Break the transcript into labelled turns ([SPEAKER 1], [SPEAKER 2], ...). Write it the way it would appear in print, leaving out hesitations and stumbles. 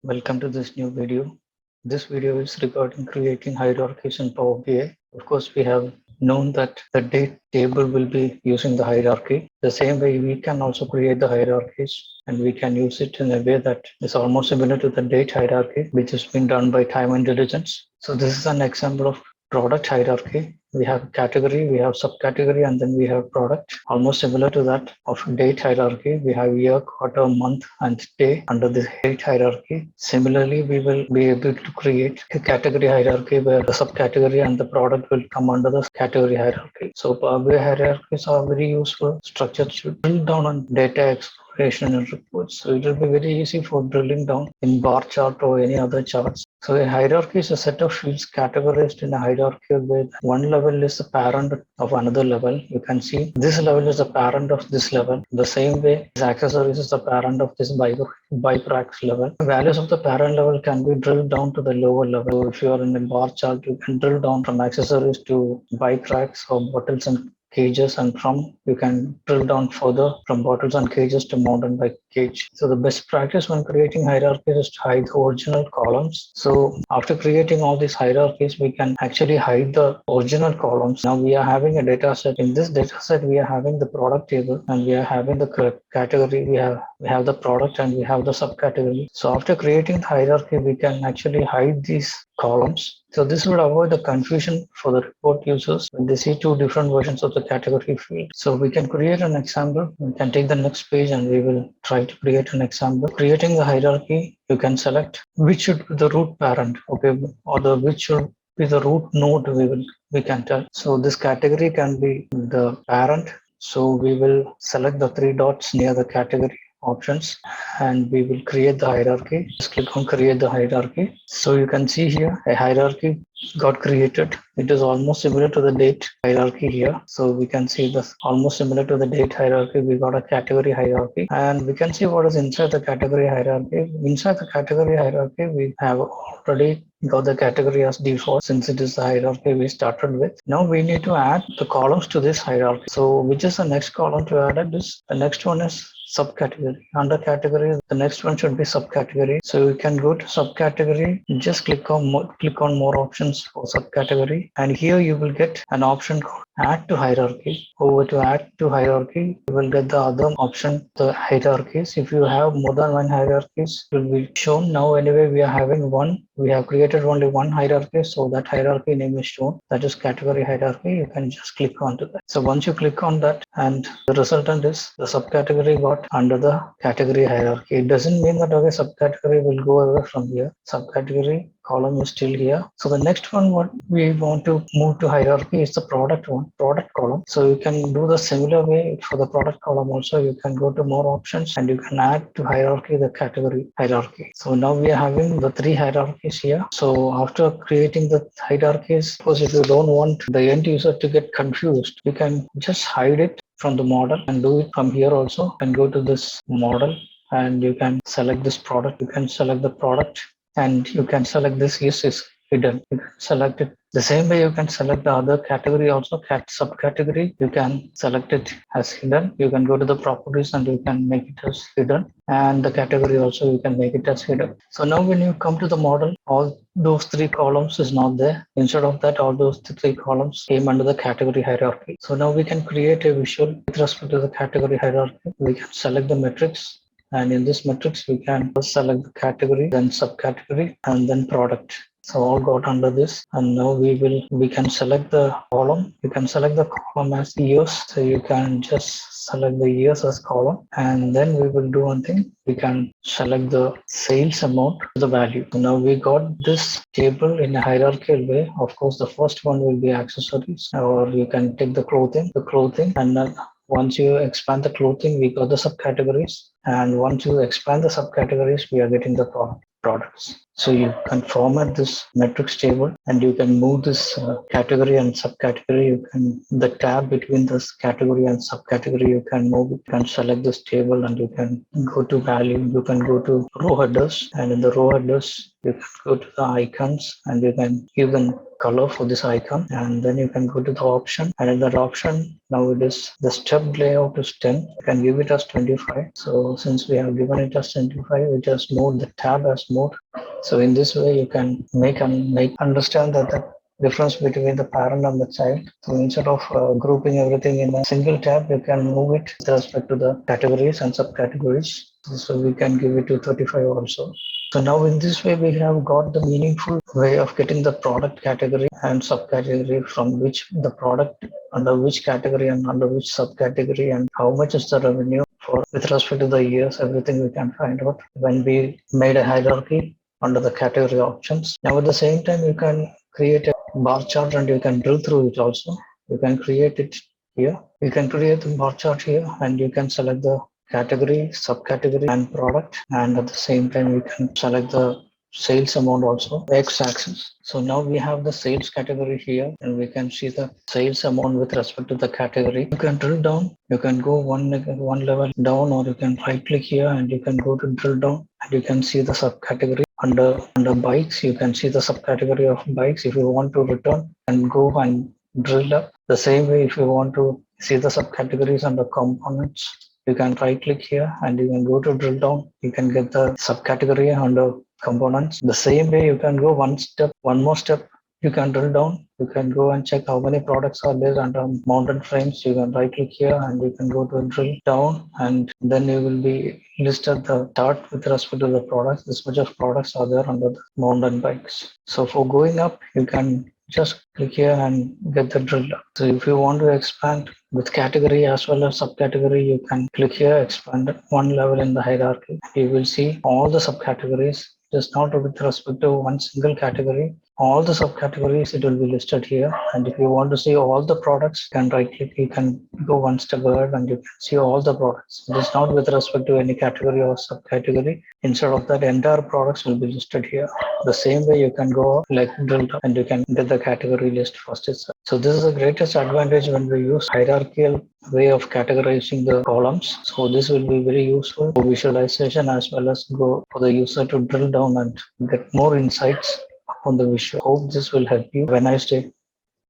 [SPEAKER 1] Welcome to this new video. This video is regarding creating hierarchies in Power BI. Of course, we have known that the date table will be using the hierarchy. The same way we can also create the hierarchies and we can use it in a way that is almost similar to the date hierarchy, which has been done by time intelligence. So this is an example of product hierarchy. We have category, we have subcategory, and then we have product. Almost similar to that of date hierarchy. We have year, quarter, month, and day under the date hierarchy. Similarly, we will be able to create a category hierarchy where the subcategory and the product will come under the category hierarchy. So Power BI hierarchies are very useful structure to drill down on data exploration and reports. So it will be very easy for drilling down in bar chart or any other charts. So a hierarchy is a set of fields categorized in a hierarchy where one level is the parent of another level. You can see this level is the parent of this level. The same way, this accessories is the parent of this byprax level. The values of the parent level can be drilled down to the lower level. So if you are in a bar chart, you can drill down from accessories to byprax or bottles and cages, and from you can drill down further from bottles and cages to mountain bike cage. So the best practice when creating hierarchies is to hide the original columns. So after creating all these hierarchies, we can actually hide the original columns. Now we are having a data set. In this data set, we are having the product table and we are having the category. We have the product and we have the subcategory. So after creating the hierarchy, we can actually hide these columns. So this would avoid the confusion for the report users when they see two different versions of the category field. So we can create an example. We can take the next page and we will try to create an example. Creating the hierarchy, you can select which should be the root parent, okay, or the which should be the root node we can tell. So this category can be the parent. So we will select the three dots near the category options and we will create the hierarchy. Just click on create the hierarchy. So you can see here a hierarchy got created. It is almost similar to the date hierarchy here. So we can see this almost similar to the date hierarchy. We got a category hierarchy and we can see what is inside the category hierarchy. Inside the category hierarchy, we have already got the category as default since it is the hierarchy we started with. Now we need to add the columns to this hierarchy. So which is the next column to add it? The next one is subcategory. Under category, the next one should be subcategory. So you can go to subcategory, just click on more options for subcategory, and here you will get an option called add to hierarchy. Over to add to hierarchy, you will get the other option, the hierarchies. If you have more than one hierarchies, it will be shown. Now anyway, we are having one. We have created only one hierarchy, so that hierarchy name is shown. That is category hierarchy. You can just click onto that. So once you click on that, and the resultant is the subcategory got under the category hierarchy. It doesn't mean that okay, subcategory will go away from here. Subcategory column is still here. So the next one what we want to move to hierarchy is the product column. So you can do the similar way for the product column also. You can go to more options and you can add to hierarchy the category hierarchy. So now we are having the three hierarchies here. So after creating the hierarchies, of course if you don't want the end user to get confused, you can just hide it from the model and do it from here also, and go to this model and you can select this product. You can select the product and you can select this is hidden. You can select it the same way. You can select the other category also, subcategory. You can select it as hidden. You can go to the properties and you can make it as hidden, and the category also you can make it as hidden. So now when you come to the model, all those three columns is not there. Instead of that, all those three columns came under the category hierarchy. So now we can create a visual with respect to the category hierarchy. We can select the metrics, and in this matrix we can select the category, then subcategory, and then product. So all got under this, and now we can select the column. You can select the column as years. So you can just select the years as column, and then we will do one thing. We can select the sales amount to the value. So now we got this table in a hierarchical way. Of course, the first one will be accessories, or you can take the clothing, and then once you expand the clothing, we got the subcategories. And once you expand the subcategories, we are getting the products. So you can format this metrics table and you can move this category and subcategory. You can, the tab between this category and subcategory, you can move it. You can select this table and you can go to value. You can go to row headers, and in the row headers, you can go to the icons and you can color for this icon, and then you can go to the option, and in that option now it is the step layout is 10. You can give it as 25. So since we have given it as 25, we just move the tab as more. So in this way you can make understand that the difference between the parent and the child. So instead of grouping everything in a single tab, you can move it with respect to the categories and subcategories. So we can give it to 35 also. So now in this way, we have got the meaningful way of getting the product category and subcategory from which the product under which category and under which subcategory, and how much is the revenue for with respect to the years, everything we can find out when we made a hierarchy under the category options. Now at the same time, you can create a bar chart and you can drill through it also. You can create it here. You can create the bar chart here, and you can select the category, subcategory, and product, and at the same time you can select the sales amount also, x-axis. So now we have the sales category here, and we can see the sales amount with respect to the category. You can drill down, you can go one level down, or you can right click here and you can go to drill down, and you can see the subcategory. Under bikes, you can see the subcategory of bikes. If you want to return and go and drill up, the same way if you want to see the subcategories under components, you can right click here and you can go to drill down. You can get the subcategory under components. The same way you can go one more step. You can drill down. You can go and check how many products are there under mounted frames. You can right click here and you can go to drill down, and then you will be listed the chart with respect to the products. This much of products are there under the mountain bikes. So for going up, you can just click here and get the drill down. So if you want to expand with category as well as subcategory, you can click here, expand one level in the hierarchy. You will see all the subcategories, just not with respect to one single category. All the subcategories, it will be listed here. And if you want to see all the products, you can right click, you can go one step ahead and you can see all the products. It is not with respect to any category or subcategory. Instead of that, entire products will be listed here. The same way you can go like drill down and you can get the category list first itself. So this is the greatest advantage when we use hierarchical way of categorizing the columns. So this will be very useful for visualization as well as go for the user to drill down and get more insights on the visual. Hope this will help you. Have a nice day.